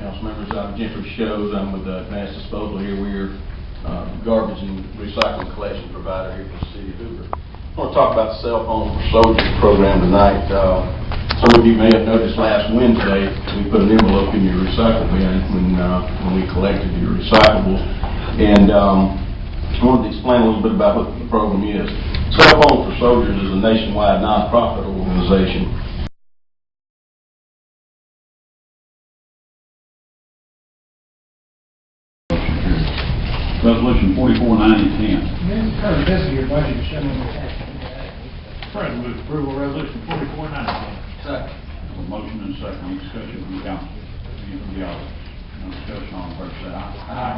council members. I'm Jeffrey Shows. I'm with Advanced Disposal here. We're garbage and recycling collection provider here for the city of Hoover. I want to talk about the Cell Phone for Soldiers program tonight. Some of you may have noticed last Wednesday we put an envelope in your recycle bin when we collected your recyclables. And I wanted to explain a little bit about what the program is. Cell Phone for Soldiers is a nationwide nonprofit organization. Resolution 449010. Mr. This is your budget showing the tax. President, move approval of resolution 449010. Second. A motion and second. Any discussion from the council? Any from the audience? No discussion, all in favor say aye.